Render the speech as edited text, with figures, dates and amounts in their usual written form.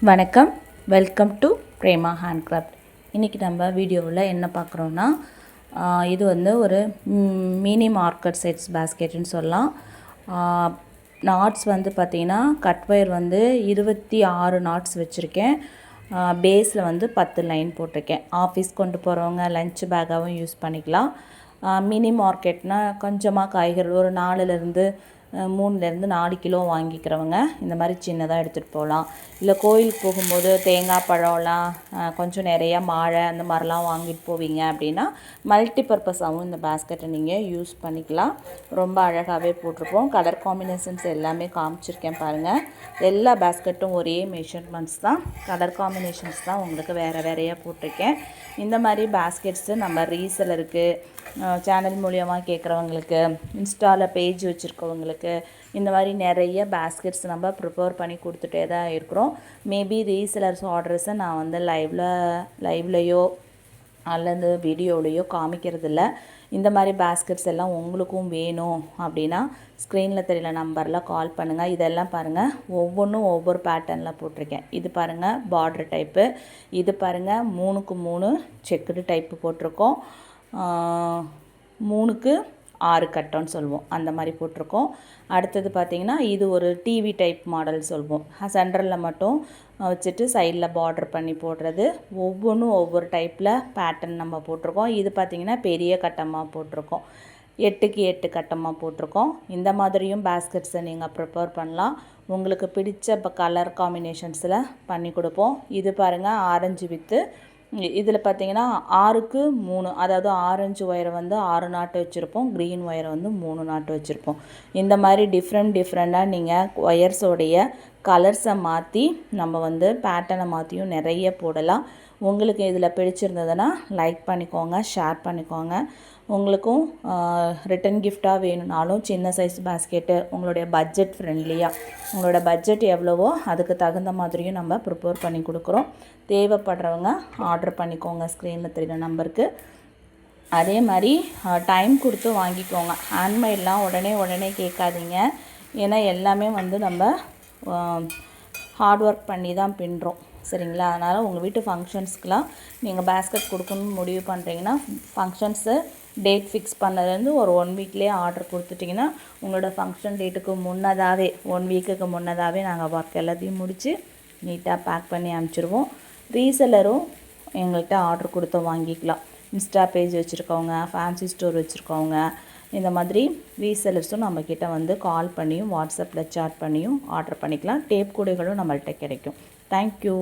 வணக்கம், welcome to Prema handcraft. இன்றைக்கி நம்ம வீடியோவில் என்ன பார்க்குறோன்னா, இது வந்து ஒரு மினி மார்க்கெட் செட்ஸ் பேஸ்கெட்டுன்னு சொல்லலாம். நாட்ஸ் வந்து பார்த்திங்கன்னா கட் ஒயர் வந்து 26 நாட்ஸ் வச்சுருக்கேன். பேஸில் வந்து 10 லைன் போட்டிருக்கேன். ஆஃபீஸ் கொண்டு போகிறவங்க லஞ்ச் பேக்காகவும் யூஸ் பண்ணிக்கலாம். மினி மார்க்கெட்னால் கொஞ்சமாக காய்கறி ஒரு 3 கிலோ வாங்கிக்கிறவங்க இந்த மாதிரி சின்னதாக எடுத்துகிட்டு போகலாம். இல்லை கோயிலுக்கு போகும்போது தேங்காய் பழம்லாம் கொஞ்சம் நிறையா மாழை அந்த மாதிரிலாம் வாங்கிட்டு போவீங்க அப்படின்னா மல்டி பர்பஸாகவும் இந்த பேஸ்கெட்டை நீங்கள் யூஸ் பண்ணிக்கலாம். ரொம்ப அழகாகவே போட்டிருப்போம். கலர் காம்பினேஷன்ஸ் எல்லாமே காமிச்சிருக்கேன் பாருங்கள். எல்லா பேஸ்கெட்டும் ஒரே மெஷர்மெண்ட்ஸ் தான், கலர் காம்பினேஷன்ஸ் தான் உங்களுக்கு வேறையாக போட்டிருக்கேன். இந்த மாதிரி பேஸ்கெட்ஸு நம்ம ரீசெலருக்கு, சேனல் மூலியமாக கேட்குறவங்களுக்கு, இன்ஸ்டாவில் பேஜ் வச்சுருக்கவங்களுக்கு இந்த மாதிரி நிறைய பேஸ்கெட்ஸ் நம்ம ப்ரிப்பேர் பண்ணி கொடுத்துட்டே தான் இருக்கிறோம். மேபி ரீசெலர்ஸ் ஆர்டர்ஸை நான் வந்து லைவ்லையோ அல்லது வீடியோலையோ காமிக்கிறதில்ல. இந்த மாதிரி பேஸ்கெட்ஸ் எல்லாம் உங்களுக்கும் வேணும் அப்படின்னா ஸ்க்ரீனில் தெரியல நம்பரில் கால் பண்ணுங்கள். இதெல்லாம் பாருங்கள், ஒவ்வொன்றும் ஒவ்வொரு பேட்டர்னில் போட்டிருக்கேன். இது பாருங்கள் பார்டர் டைப்பு, இது பாருங்கள் 3க்கு 3 செக்குடு டைப்பு போட்டிருக்கோம். 3க்கு 6 கட்டோன்னு சொல்லுவோம், அந்த மாதிரி போட்டிருக்கோம். அடுத்தது பார்த்திங்கன்னா இது ஒரு டிவி டைப் மாடல் சொல்வோம். சென்டரில் மட்டும் வச்சுட்டு சைடில் பார்டர் பண்ணி போடுறது. ஒவ்வொன்றும் ஒவ்வொரு டைப்பில் பேட்டர்ன் நம்ம போட்டிருக்கோம். இது பார்த்திங்கன்னா பெரிய கட்டமாக போட்டிருக்கோம், 8க்கு 8 கட்டமாக போட்டிருக்கோம். இந்த மாதிரியும் பேஸ்கெட்ஸை நீங்கள் ப்ரிப்பேர் பண்ணலாம். உங்களுக்கு பிடிச்ச கலர் காம்பினேஷன்ஸில் பண்ணி கொடுப்போம். இது பாருங்கள் ஆரஞ்சு வித்து, இதில் பார்த்திங்கன்னா 6க்கு 3, அதாவது ஆரஞ்சு ஒயரை வந்து 6 நாட்டு வச்சுருப்போம், க்ரீன் ஒயரை வந்து 3 நாட்டு வச்சுருப்போம். இந்த மாதிரி டிஃப்ரெண்ட்டாக நீங்கள் ஒயர்ஸோடைய கலர்ஸை மாற்றி நம்ம வந்து பேட்டர்னை மாற்றியும் நிறைய போடலாம். உங்களுக்கு இதில் பிடிச்சிருந்ததுன்னா லைக் பண்ணிக்கோங்க, ஷேர் பண்ணிக்கோங்க. உங்களுக்கும் ரிட்டன் கிஃப்டாக வேணும்னாலும் சின்ன சைஸ் பேஸ்கெட்டு உங்களுடைய பட்ஜெட் ஃப்ரெண்ட்லியாக, உங்களோட பட்ஜெட் எவ்வளவோ அதுக்கு தகுந்த மாதிரியும் நம்ம ப்ரிப்பேர் பண்ணி கொடுக்குறோம். தேவைப்படுறவங்க ஆர்டர் பண்ணிக்கோங்க ஸ்க்ரீனில் தெரியுற நம்பருக்கு. அதே மாதிரி டைம் கொடுத்து வாங்கிக்கோங்க. ஹேண்ட்மேட்லாம் உடனே கேட்காதீங்க. ஏன்னா எல்லாமே வந்து நம்ம ஹார்ட் ஒர்க் பண்ணி தான் பின்னுறோம், சரிங்களா? அதனால் உங்கள் வீட்டு ஃபங்க்ஷன்ஸ்க்கெலாம் நீங்கள் பேஸ்கெட் கொடுக்கணும்னு முடிவு பண்ணுறீங்கன்னா ஃபங்க்ஷன்ஸு டேட் ஃபிக்ஸ் பண்ணதுலேருந்து ஒரு 1 வீக்லேயே ஆர்டர் கொடுத்துட்டிங்கன்னா உங்களோட ஃபங்க்ஷன் டேட்டுக்கு முன்னதாகவே 1 வீக்குக்கு முன்னதாகவே நாங்கள் ஒர்க் எல்லாத்தையும் முடித்து நீட்டாக பேக் பண்ணி அனுப்பிச்சிடுவோம். ரீசெலரும் எங்கள்கிட்ட ஆர்டர் கொடுத்து வாங்கிக்கலாம். இன்ஸ்டா பேஜ் வச்சுருக்கவங்க, ஃபேன்சி ஸ்டோர் வச்சுருக்கவங்க, இந்த மாதிரி ரீசெலர்ஸும் நம்மக்கிட்ட வந்து கால் பண்ணியும் வாட்ஸ்அப்பில் சாட் பண்ணியும் ஆர்டர் பண்ணிக்கலாம். டேப் கூடைகளும் நம்மள்கிட்ட கிடைக்கும். தேங்க்யூ.